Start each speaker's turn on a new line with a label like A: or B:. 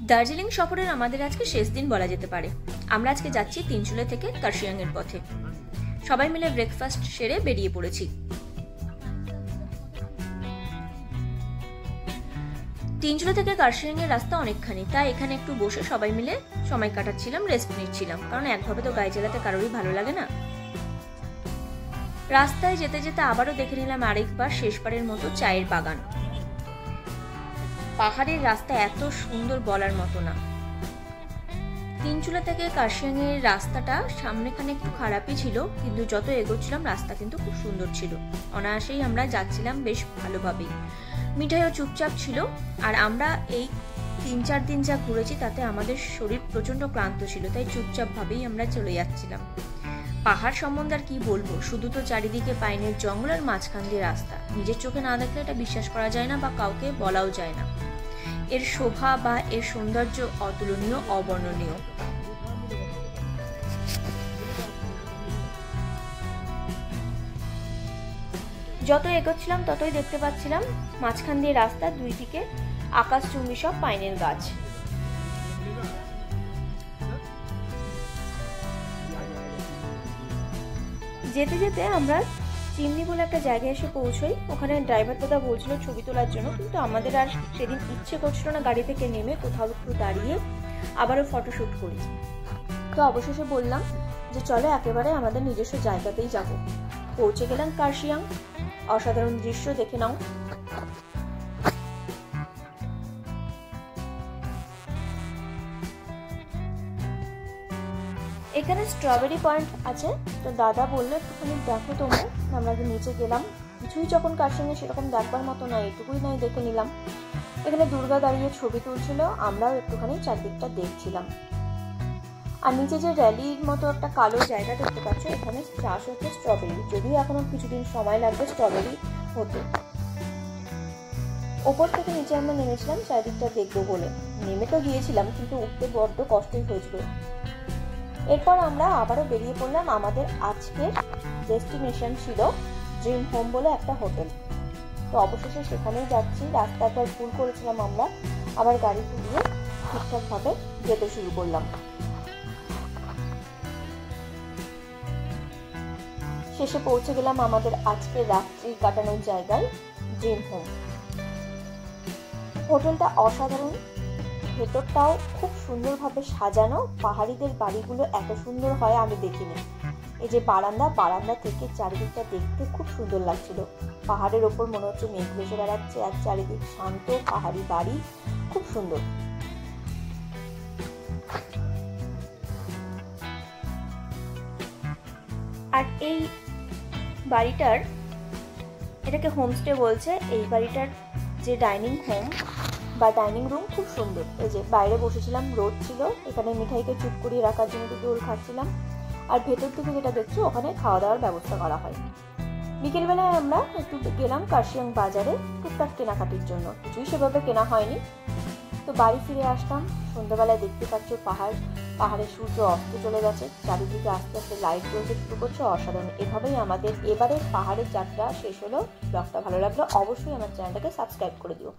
A: দার্জিলিং সফরের আমাদের আজকে শেষ দিন বলা যেতে পারে। আমরা আজকে যাচ্ছি তিনচুলে থেকে কার্শিয়াং এর পথে। সবাই মিলে ব্রেকফাস্ট সেরে বেরিয়ে পড়েছি। তিনচুলে থেকে কার্শিয়াং এর রাস্তা অনেকখানি, তাই এখানে একটু বসে সবাই মিলে সময় কাটাচ্ছিলাম, রেস্ট নিচ্ছিলাম, কারণ একভাবে তো গাড়ি চালাতে কারোরই ভালো লাগে না। রাস্তায় যেতে যেতে আবারও দেখে নিলাম আরেকবার শেষবারের মতো চায়ের বাগান। পাহাড়ের রাস্তা এত সুন্দর বলার মতো না। তিনচুলা থেকে কার্শিয়াং এর রাস্তাটা সামনেখানে একটু খারাপই ছিল, কিন্তু যত এগোচ্ছিলাম রাস্তা কিন্তু খুব সুন্দর ছিল। অনায়াসেই আমরা যাচ্ছিলাম বেশ ভালোভাবেই। মিঠাইও চুপচাপ ছিল। আর আমরা এই 3-4 দিন যা ঘুরেছি তাতে আমাদের শরীর প্রচন্ড ক্লান্ত ছিল, তাই চুপচাপ ভাবেই আমরা চলে যাচ্ছিলাম। পাহাড় সম্বন্ধে আর কি বলবো, শুধু তো চারিদিকে পাইনের জঙ্গল আর মাঝখান দিয়ে রাস্তা। নিজের চোখে না দেখলে এটা বিশ্বাস করা যায় না বা কাউকে বলাও যায় না। এর শোভা বা এর সৌন্দর্য অতুলনীয়, অবর্ণনীয়। যত এগোচ্ছিলাম ততই দেখতে পাচ্ছিলাম মাঝখান দিয়ে রাস্তা, দুই দিকে আকাশচুম্বী সব পাইনের গাছ। যেতে যেতে আমরা চিমনি বলে একটা জায়গায় এসে পৌঁছই। ওখানে ড্রাইভার দাদা বলছিল ছবি তোলার জন্য, কিন্তু আমাদের আর সেদিন ইচ্ছে করছিল না গাড়ি থেকে নেমে কোথাও একটু দাঁড়িয়ে আবারও ফটোশুট করি। তো অবশেষে বললাম যে চলো একেবারে আমাদের নিজস্ব জায়গাতেই যাব। পৌঁছে গেলাম কার্শিয়াং। অসাধারণ দৃশ্য দেখে নাও। এখানে স্ট্রবেরি পয়েন্ট আছে, তো দাদা বললো একটুখানি দেখো তোমরা। আমরা নিচে গেলাম। কিছুই যখন কার্শিয়াং সেরকম দেখবার মতো নয়, এটুকুই নয় দেখে নিলাম। এখানে দুর্গা দাঁড়িয়ে ছবি তুলছিল, আমরাও একটুখানি চারদিকটা দেখছিলাম। আর নিচে যে র্যালির মতো একটা কালো জায়গা দেখতে পাচ্ছ, এখানে চাষ হচ্ছে স্ট্রবেরি। যদিও এখনো কিছুদিন সময় লাগবে স্ট্রবেরি হতে। ওপর থেকে নিচে আমরা নেমেছিলাম চারদিকটা দেখবো বলে। নেমে তো গিয়েছিলাম, কিন্তু উঠতে বড্ড কষ্টই হয়েছিল। এরপর আমরা আবারও বেরিয়ে পড়লাম। আমাদের আজকের ডেস্টিনেশন ছিল ড্রিম হোম বলে একটা হোটেল। তো অবশেষে সেখানেই যাচ্ছি। রাস্তা একবার ভুল করেছিলাম আমরা, আবার গাড়ি ঘুরিয়ে ঠিকঠাকভাবে যেতে শুরু করলাম। শেষে পৌঁছে গেলাম আমাদের আজকের রাত্রি কাটানোর জায়গায়, ড্রিম হোম। হোটেলটা অসাধারণ, ভেতরটাও খুব সুন্দরভাবে সাজানো। পাহাড়িদের বাড়িগুলো এত সুন্দর হয় আমি দেখিনি। এই যে বারান্দা থেকে চারিদিকটা দেখতে খুব সুন্দর লাগছিল। পাহাড়ের ওপর মনে হচ্ছে মেঘ ভেসে বেড়াচ্ছে, আর চারিদিক শান্ত পাহাড়ি বাড়ি, খুব সুন্দর। আর এই বাড়িটার, এটাকে হোমস্টে বলছে। এই বাড়িটার যে ডাইনিং হোম বা ডাইনিং রুম খুব সুন্দর। এই যে বাইরে বসেছিলাম, রোদ ছিল, এখানে মিঠাইকে চুপ করিয়ে রাখার জন্য দোল খাচ্ছিলাম। আর ভেতর থেকে যেটা দেখছো ওখানে খাওয়া দাওয়ার ব্যবস্থা করা হয়। বিকেলবেলায় আমরা একটু গেলাম কার্শিয়াং বাজারে টুকটাক কেনাকাটির জন্য। কিছুই সেভাবে কেনা হয়নি। তো বাড়ি ফিরে আসলাম। সন্ধ্যাবেলায় দেখতে পাচ্ছ পাহাড়ের সূর্য অস্ত চলে গেছে, চারিদিকে আস্তে আস্তে লাইট জ্বলতে শুরু করছে। অসাধারণ। এভাবেই আমাদের এবারের পাহাড়ের যাত্রা শেষ হলো। ব্লগটা ভালো লাগলো অবশ্যই আমার চ্যানেলটাকে সাবস্ক্রাইব করে দিও।